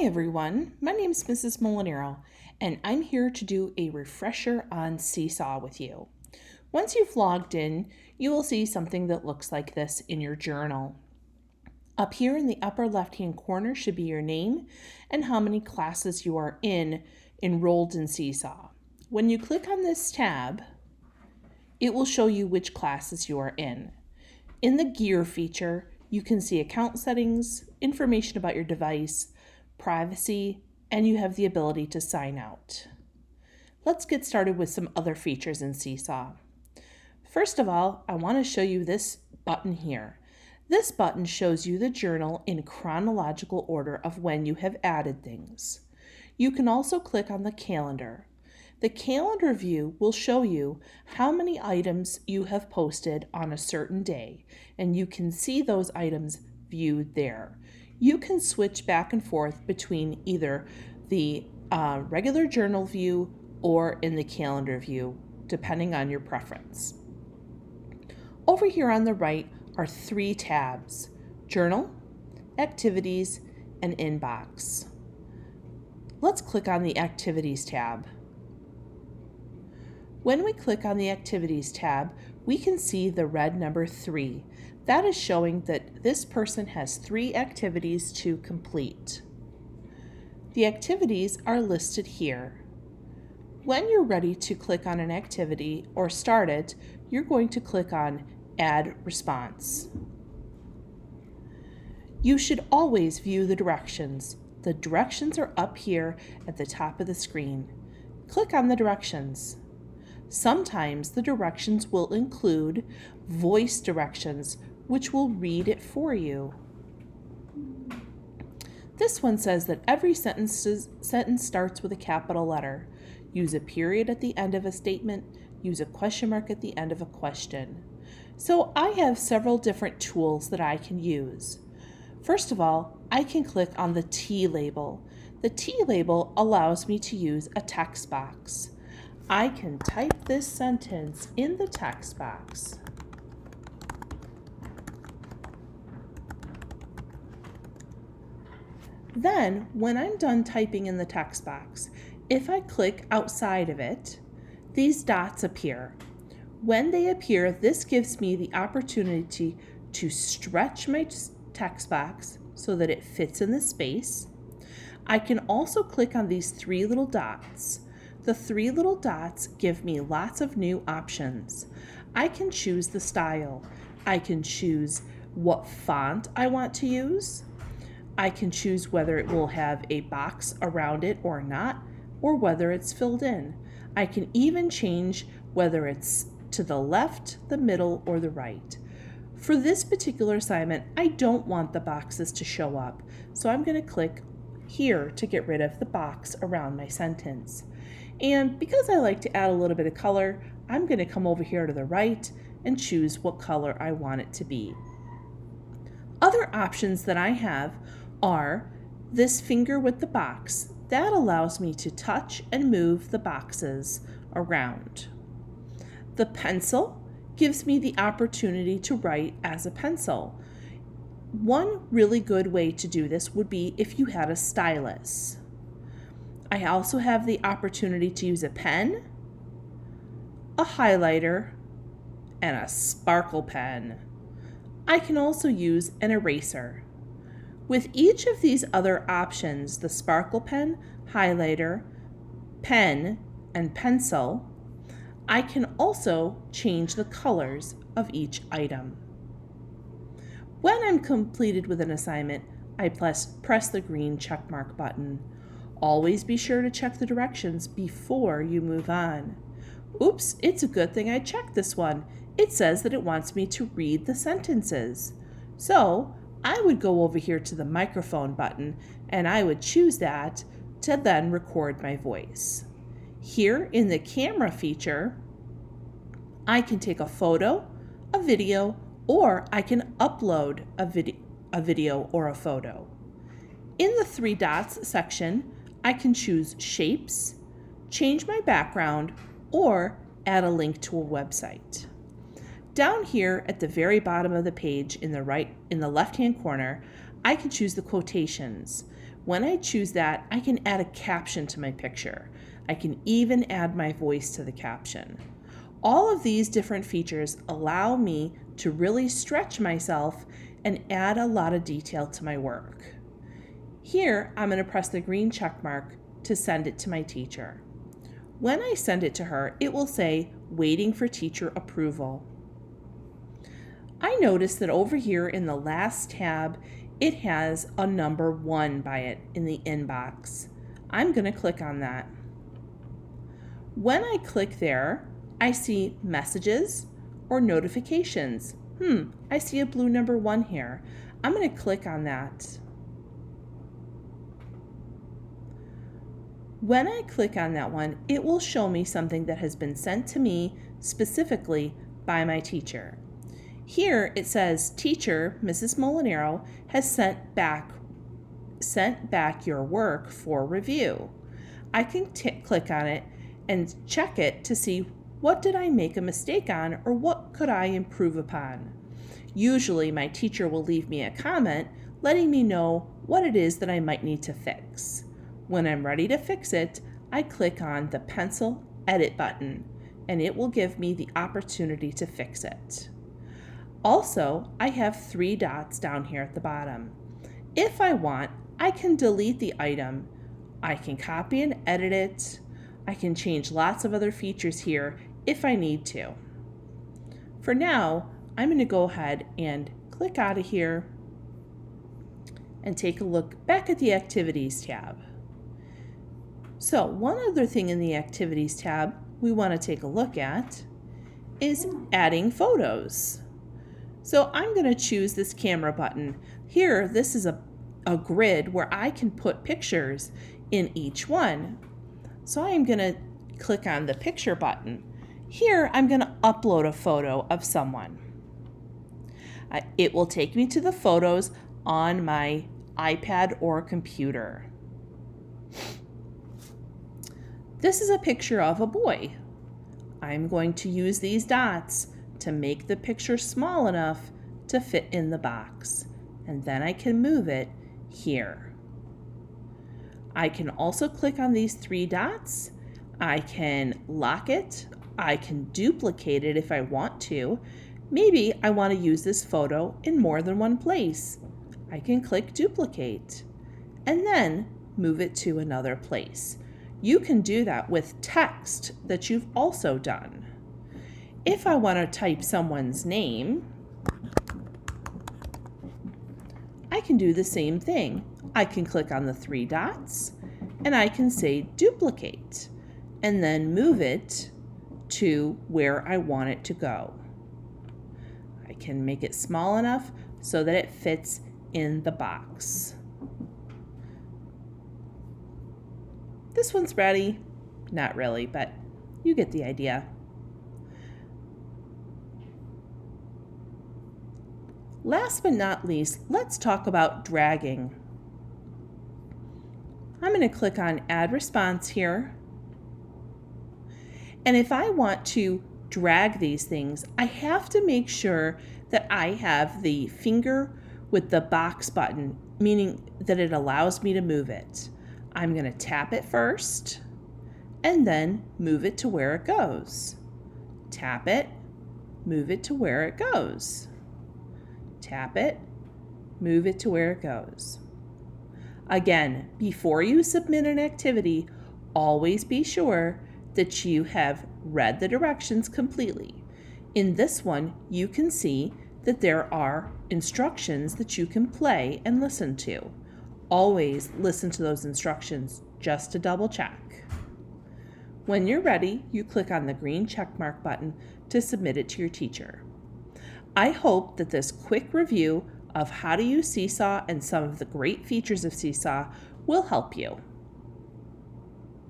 Hi everyone, my name is Mrs. Molinero, and I'm here to do a refresher on Seesaw with you. Once you've logged in, you will see something that looks like this in your journal. Up here in the upper left-hand corner should be your name and how many classes you are enrolled in Seesaw. When you click on this tab, it will show you which classes you are in. In the gear feature, you can see account settings, information about your device, privacy, and you have the ability to sign out. Let's get started with some other features in Seesaw. First of all, I want to show you this button here. This button shows you the journal in chronological order of when you have added things. You can also click on the calendar. The calendar view will show you how many items you have posted on a certain day, and you can see those items viewed there. You can switch back and forth between either the regular journal view or in the calendar view, depending on your preference. Over here on the right are 3 tabs: Journal, Activities, and Inbox. Let's click on the Activities tab. When we click on the Activities tab, we can see the red number 3. That is showing that this person has 3 activities to complete. The activities are listed here. When you're ready to click on an activity or start it, you're going to click on Add Response. You should always view the directions. The directions are up here at the top of the screen. Click on the directions. Sometimes the directions will include voice directions, which will read it for you. This one says that every sentence starts with a capital letter. Use a period at the end of a statement. Use a question mark at the end of a question. So I have several different tools that I can use. First of all, I can click on the T label. The T label allows me to use a text box. I can type this sentence in the text box. Then, when I'm done typing in the text box, if I click outside of it, these dots appear. When they appear, this gives me the opportunity to stretch my text box so that it fits in the space. I can also click on these 3 little dots. The 3 little dots give me lots of new options. I can choose the style. I can choose what font I want to use. I can choose whether it will have a box around it or not, or whether it's filled in. I can even change whether it's to the left, the middle, or the right. For this particular assignment, I don't want the boxes to show up, so I'm going to click here to get rid of the box around my sentence. And because I like to add a little bit of color, I'm going to come over here to the right and choose what color I want it to be. Other options that I have are this finger with the box. That allows me to touch and move the boxes around. The pencil gives me the opportunity to write as a pencil. One really good way to do this would be if you had a stylus. I also have the opportunity to use a pen, a highlighter, and a sparkle pen. I can also use an eraser. With each of these other options, the sparkle pen, highlighter, pen, and pencil, I can also change the colors of each item. When I'm completed with an assignment, I press the green checkmark button. Always be sure to check the directions before you move on. Oops, it's a good thing I checked this one. It says that it wants me to read the sentences. So I would go over here to the microphone button and I would choose that to then record my voice. Here in the camera feature, I can take a photo, a video, or I can upload a video or a photo. In the 3 dots section, I can choose shapes, change my background, or add a link to a website. Down here at the very bottom of the page in the left-hand corner, I can choose the quotations. When I choose that, I can add a caption to my picture. I can even add my voice to the caption. All of these different features allow me to really stretch myself and add a lot of detail to my work. Here, I'm going to press the green check mark to send it to my teacher. When I send it to her, it will say, waiting for teacher approval. I notice that over here in the last tab, it has a number 1 by it in the inbox. I'm going to click on that. When I click there, I see messages or notifications. I see a blue number 1 here. I'm going to click on that. When I click on that one, it will show me something that has been sent to me specifically by my teacher. Here it says, teacher, Mrs. Molinaro, has sent back your work for review. I can click on it and check it to see what did I make a mistake on or what could I improve upon. Usually my teacher will leave me a comment letting me know what it is that I might need to fix. When I'm ready to fix it, I click on the pencil edit button and it will give me the opportunity to fix it. Also, I have 3 dots down here at the bottom. If I want, I can delete the item. I can copy and edit it. I can change lots of other features here if I need to. For now, I'm going to go ahead and click out of here and take a look back at the Activities tab. So one other thing in the Activities tab we want to take a look at is adding photos. So I'm going to choose this camera button. Here, this is a grid where I can put pictures in each one. So I am going to click on the picture button. Here, I'm going to upload a photo of someone. It will take me to the photos on my iPad or computer. This is a picture of a boy. I'm going to use these dots to make the picture small enough to fit in the box, and then I can move it here. I can also click on these 3 dots. I can lock it. I can duplicate it if I want to. Maybe I want to use this photo in more than one place. I can click duplicate and then move it to another place. You can do that with text that you've also done. If I want to type someone's name, I can do the same thing. I can click on the 3 dots and I can say duplicate and then move it to where I want it to go. I can make it small enough so that it fits in the box. This one's ready. Not really, but you get the idea. Last but not least, let's talk about dragging. I'm going to click on Add Response here. And if I want to drag these things, I have to make sure that I have the finger with the box button, meaning that it allows me to move it. I'm going to tap it first and then move it to where it goes. Tap it, move it to where it goes. Tap it, move it to where it goes. Again, before you submit an activity, always be sure that you have read the directions completely. In this one, you can see that there are instructions that you can play and listen to. Always listen to those instructions just to double check. When you're ready, you click on the green checkmark button to submit it to your teacher. I hope that this quick review of how to use Seesaw and some of the great features of Seesaw will help you.